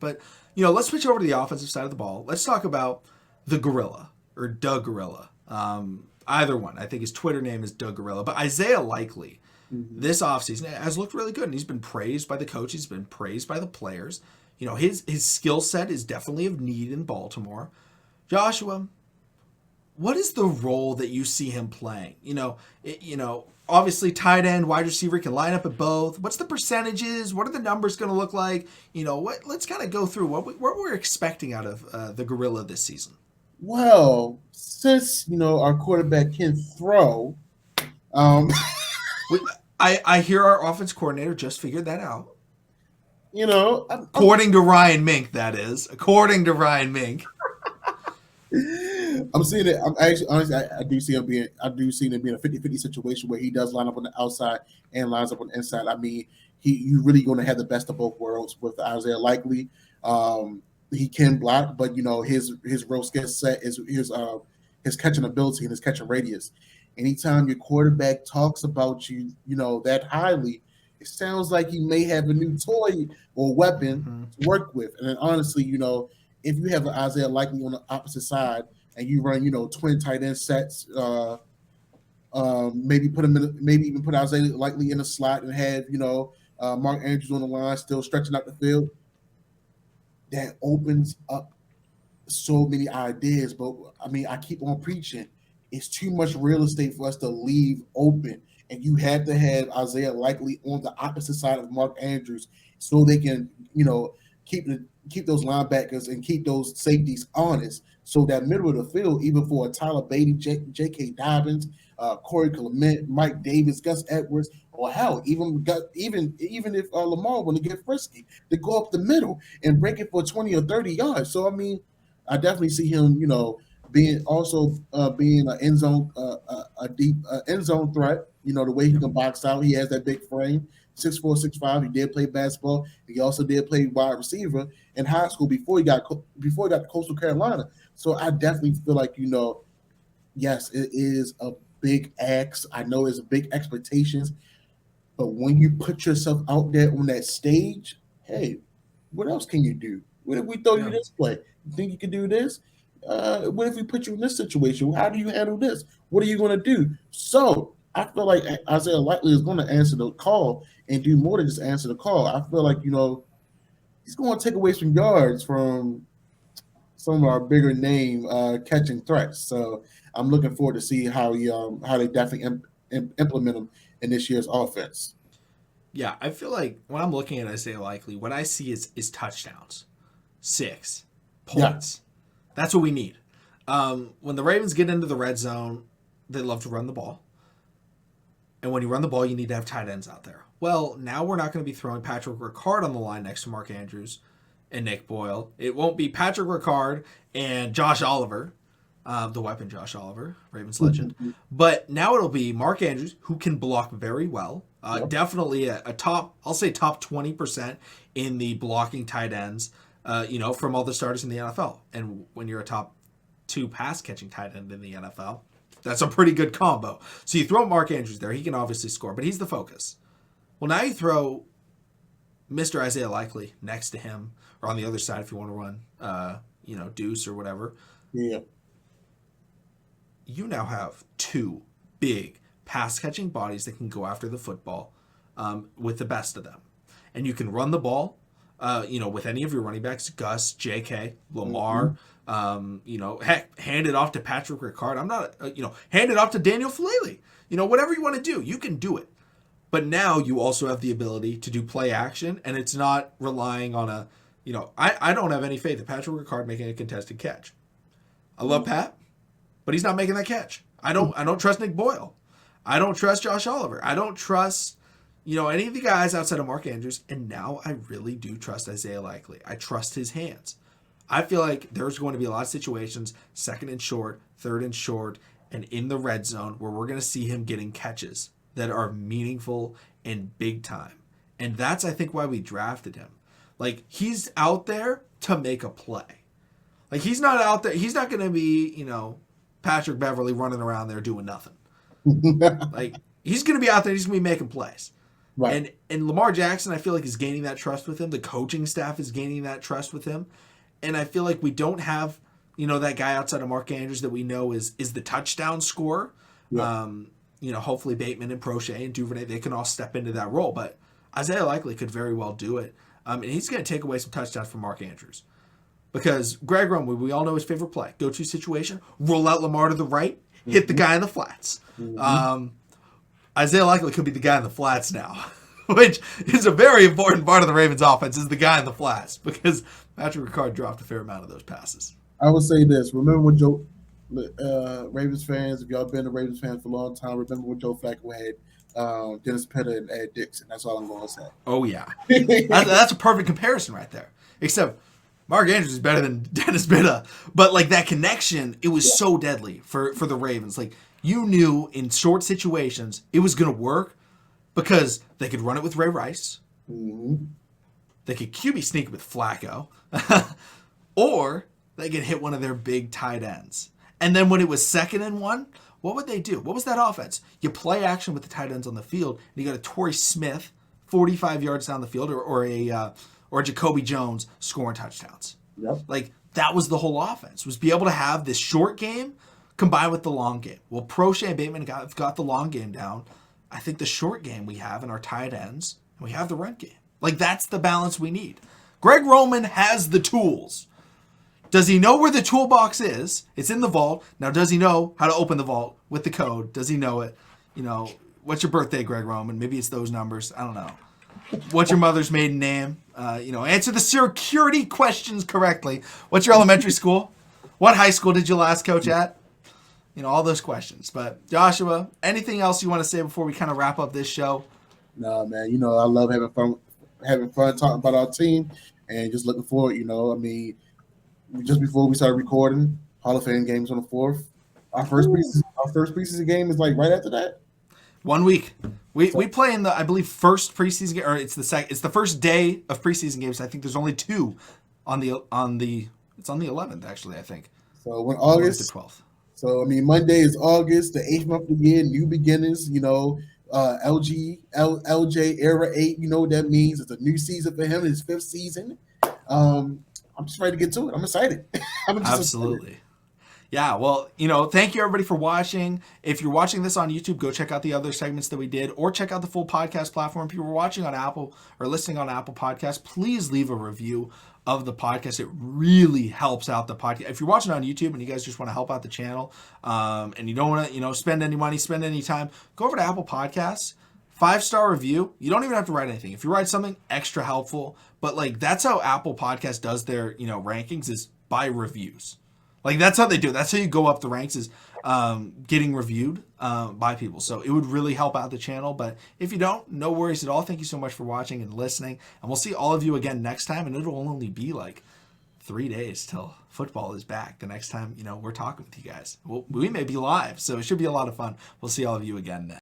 But, let's switch over to the offensive side of the ball. Let's talk about the Gorilla or Doug Gorilla. Either one. I think his Twitter name is Doug Gorilla. But Isaiah Likely Mm-hmm. this offseason has looked really good, and he's been praised by the coach. He's been praised by the players. His skill set is definitely of need in Baltimore. Joshua, what is the role that you see him playing? Obviously tight end, wide receiver can line up at both. What's the percentages? What are the numbers going to look like? Let's kind of go through what we're expecting out of the Gorilla this season. Well, since our quarterback can throw, um, We, I hear our offense coordinator just figured that out. I'm According to Ryan Mink, that is. According to Ryan Mink. I'm seeing it. I'm actually honestly, I do see him being. I do see him being a 50-50 situation where he does line up on the outside and lines up on the inside. I mean, you really going to have the best of both worlds with Isaiah Likely. He can block, but his real skill set is his catching ability and his catching radius. Anytime your quarterback talks about you, that highly, it sounds like he may have a new toy or weapon Mm-hmm. to work with. And then honestly, if you have an Isaiah Likely on the opposite side and you run, twin tight end sets, maybe put him in, maybe even put Isaiah Likely in a slot and have Mark Andrews on the line still stretching out the field. That opens up so many ideas. But I mean, I keep on preaching. It's too much real estate for us to leave open, and you have to have Isaiah Likely on the opposite side of Mark Andrews so they can, keep the keep those linebackers and keep those safeties honest. So that middle of the field, even for a Tyler Beatty, J.K. Dobbins, Corey Clement, Mike Davis, Gus Edwards, or hell, even if Lamar want to get frisky, to go up the middle and break it for 20 or 30 yards. So I mean, I definitely see him, being an end zone, a deep end zone threat. The way he Yep. can box out, he has that big frame. 6'4", 6'5". He did play basketball. He also did play wide receiver in high school before he got to Coastal Carolina. So I definitely feel like yes, it is a big ask. I know it's big expectations, but when you put yourself out there on that stage, hey, what else can you do? What if we throw you Yeah. this play? You think you can do this? What if we put you in this situation? How do you handle this? What are you going to do? So I feel like Isaiah Likely is going to answer the call and do more than just answer the call. I feel like he's going to take away some yards from some of our bigger name catching threats. So I'm looking forward to see how they definitely implement him in this year's offense. Yeah, I feel like when I'm looking at Isaiah Likely, what I see is touchdowns, 6 Yeah. points. That's what we need. When the Ravens get into the red zone, they love to run the ball. And when you run the ball, you need to have tight ends out there. Well, now we're not going to be throwing Patrick Ricard on the line next to Mark Andrews and Nick Boyle. It won't be Patrick Ricard and Josh Oliver, the weapon Josh Oliver, Ravens legend. But now it'll be Mark Andrews, who can block very well. Yep. Definitely a top, I'll say top 20% in the blocking tight ends, from all the starters in the NFL. And when you're a top 2 pass catching tight end in the NFL, that's a pretty good combo. So you throw Mark Andrews there, he can obviously score, but he's the focus. Well, now you throw Mr. Isaiah Likely next to him, or on the other side if you want to run, deuce or whatever. Yeah. You now have 2 big pass catching bodies that can go after the football with the best of them. And you can run the ball, with any of your running backs, Gus, J.K., Lamar, heck, hand it off to Patrick Ricard. I'm not, hand it off to Daniel Falele. Whatever you want to do, you can do it. But now you also have the ability to do play action, and it's not relying on I don't have any faith in Patrick Ricard making a contested catch. I love Pat, but he's not making that catch. I don't trust Nick Boyle. I don't trust Josh Oliver. I don't trust, any of the guys outside of Mark Andrews. And now I really do trust Isaiah Likely. I trust his hands. I feel like there's going to be a lot of situations, 2nd and short, 3rd and short, and in the red zone where we're going to see him getting catches that are meaningful and big time. And that's, I think, why we drafted him. Like, he's out there to make a play. Like, he's not out there. He's not going to be, Patrick Beverly running around there doing nothing. Like, he's going to be out there. He's going to be making plays. Right. And Lamar Jackson, I feel like, is gaining that trust with him. The coaching staff is gaining that trust with him. And I feel like we don't have, that guy outside of Mark Andrews that we know is the touchdown scorer. Yeah. Hopefully Bateman and Prochet and Duvernay, they can all step into that role. But Isaiah Likely could very well do it. And he's going to take away some touchdowns from Mark Andrews. Because Greg Roman, we all know his favorite play. Go-to situation, roll out Lamar to the right, hit the guy in the flats. Isaiah Likely could be the guy in the flats now, which is a very important part of the Ravens offense, is the guy in the flats, because Patrick Ricard dropped a fair amount of those passes. I would say this. Remember when Ravens fans, if y'all been a Ravens fan for a long time, remember when Joe Flacco had Dennis Pitta and Ed Dixon. That's all I'm going to say. Oh, yeah. That's a perfect comparison right there. Except Mark Andrews is better than Dennis Pitta. But, that connection, it was so deadly for the Ravens. You knew in short situations it was going to work because they could run it with Ray Rice. Mm-hmm. They could QB sneak with Flacco. Or they could hit one of their big tight ends. And then when it was 2nd and 1, what would they do? What was that offense? You play action with the tight ends on the field, and you got a Torrey Smith 45 yards down the field, or a Jacoby Jones scoring touchdowns. Yep. That was the whole offense, was be able to have this short game combined with the long game. Well, Prochet and Bateman got the long game down. I think the short game we have in our tight ends, and we have the run game. That's the balance we need. Greg Roman has the tools. Does he know where the toolbox is? It's in the vault. Now, does he know how to open the vault with the code? Does he know it? What's your birthday, Greg Roman? Maybe it's those numbers. I don't know. What's your mother's maiden name? Answer the security questions correctly. What's your elementary school? What high school did you last coach at? All those questions. But Joshua, anything else you want to say before we kind of wrap up this show? No, man. I love having fun talking about our team, and just looking forward. Just before we started recording, Hall of Fame games on the 4th. Our first preseason game is right after that. 1 week. We play in the, I believe, first preseason game, or it's the first day of preseason games. I think there's only 2 on the it's on the 11th actually, I think. So when August the 12th. So Monday is August, the 8th month of the year, new beginnings. LJ era 8. You know what that means? It's a new season for him. His 5th season. I'm just ready to get to it. I'm excited. Absolutely. Excited. Yeah, well, thank you everybody for watching. If you're watching this on YouTube, go check out the other segments that we did, or check out the full podcast platform. If you were watching on Apple or listening on Apple Podcasts, please leave a review of the podcast. It really helps out the podcast. If you're watching on YouTube and you guys just want to help out the channel, and you don't want to, spend any money, spend any time, go over to Apple Podcasts. 5-star review. You don't even have to write anything. If you write something extra helpful, but that's how Apple Podcast does their, rankings, is by reviews. That's how they do it. That's how you go up the ranks, is getting reviewed by people. So it would really help out the channel. But if you don't, no worries at all. Thank you so much for watching and listening. And we'll see all of you again next time. And it'll only be 3 days till football is back. The next time, we're talking with you guys. We may be live. So it should be a lot of fun. We'll see all of you again then.